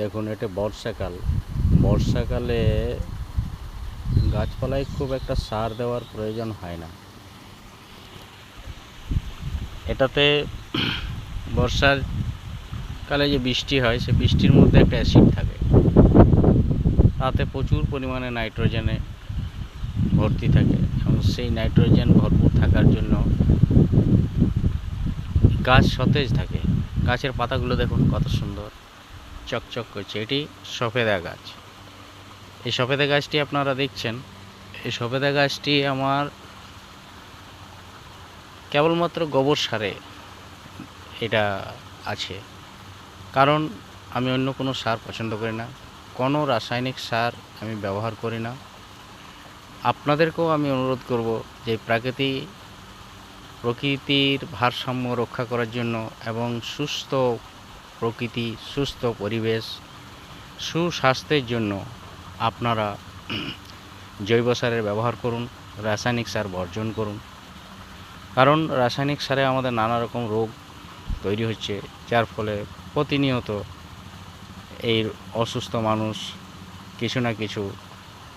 দেখুন এটা বর্ষাকাল। বর্ষাকালে গাছপালায় খুব একটা সার দেওয়ার প্রয়োজন হয় না। এটাতে বর্ষার কালে যে বৃষ্টি হয়, সে বৃষ্টির মধ্যে একটা অ্যাসিড থাকে, তাতে প্রচুর পরিমাণে নাইট্রোজেনে ভর্তি থাকে এবং সেই নাইট্রোজেন ভরপুর থাকার জন্য গাছ সতেজ থাকে। গাছের পাতাগুলো দেখুন কত সুন্দর চকচক করছে। এটি সফেদা গাছ। এই সফেদা গাছটি আপনারা দেখছেন, এই সফেদা গাছটি আমার কেবলমাত্র গোবর সারে এটা আছে, কারণ আমি অন্য কোনো সার পছন্দ করি না, কোনো রাসায়নিক সার আমি ব্যবহার করি না। আপনাদেরকেও আমি অনুরোধ করব যে প্রকৃতির ভারসাম্য রক্ষা করার জন্য এবং সুস্থ প্রকৃতি, সুস্থ পরিবেশ, সুস্বাস্থ্যের জন্য আপনারা জৈব সারের ব্যবহার করুন, রাসায়নিক সার বর্জন করুন। কারণ রাসায়নিক সারে আমাদের নানা রকম রোগ তৈরি হচ্ছে, যার ফলে প্রতিনিয়ত এই অসুস্থ মানুষ কিছু না কিছু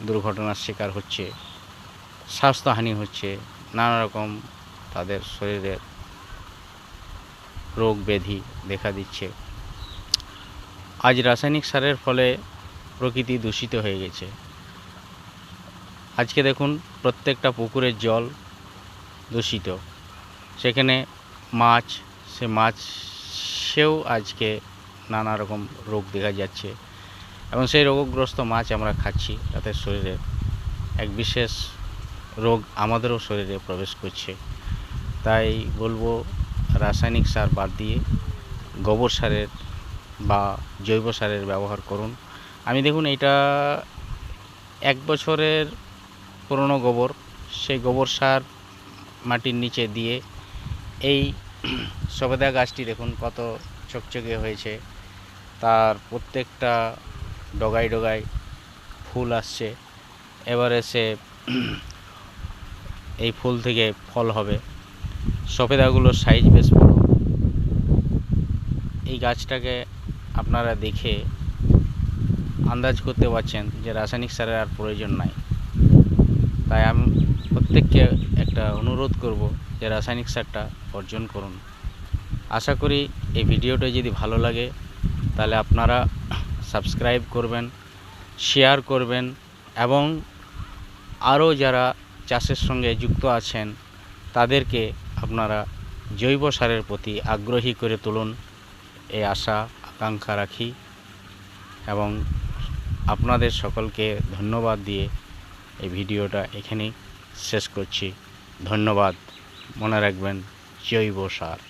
দুর্ঘটনার শিকার হচ্ছে, স্বাস্থ্যহানি হচ্ছে, নানা রকম তাদের শরীরের রোগ ব্যাধি দেখা দিচ্ছে। আজ রাসায়নিক সারের ফলে প্রকৃতি দূষিত হয়ে গেছে। আজকে দেখুন প্রত্যেকটা পুকুরের জল দূষিত, সেখানে মাছ, সে মাছেও আজকে নানা রকম রোগ দেখা যাচ্ছে এবং সেই রোগগ্রস্ত মাছ আমরা খাচ্ছি, তাদের শরীরে এক বিশেষ রোগ আমাদেরও শরীরে প্রবেশ করছে। তাই বলবো রাসায়নিক সার বাদ দিয়ে গোবর সারের বা জৈব সারের ব্যবহার করুন। আমি দেখুন এটা 1 বছরের পুরনো গোবর, সেই গোবর সার মাটির নিচে দিয়ে এই সবেদা গাছটি দেখুন কত চকচকে হয়েছে, তার প্রত্যেকটা ডগায় ডগায় ফুল আসছে। এবারে সে এই ফুল থেকে ফল হবে। সফেদাগুলোর সাইজ বেশ বড়। এই গাছটাকে আপনারা দেখে আন্দাজ করতে পারছেন যে রাসায়নিক সারের আর প্রয়োজন নাই। তাই আমি প্রত্যেককে একটা অনুরোধ করব যে রাসায়নিক সারটা বর্জন করুন। আশা করি এই ভিডিওটা যদি ভালো লাগে তাহলে আপনারা সাবস্ক্রাইব করবেন, শেয়ার করবেন এবং আরও যারা চাষের সঙ্গে যুক্ত আছেন তাদেরকে আপনারা জৈব সারের প্রতি আগ্রহী করে তুলুন, এই আশা আকাঙ্ক্ষা রাখি এবং আপনাদের সকলকে ধন্যবাদ দিয়ে এই ভিডিওটা এখানেই শেষ করছি। ধন্যবাদ। মনে রাখবেন জৈব সার।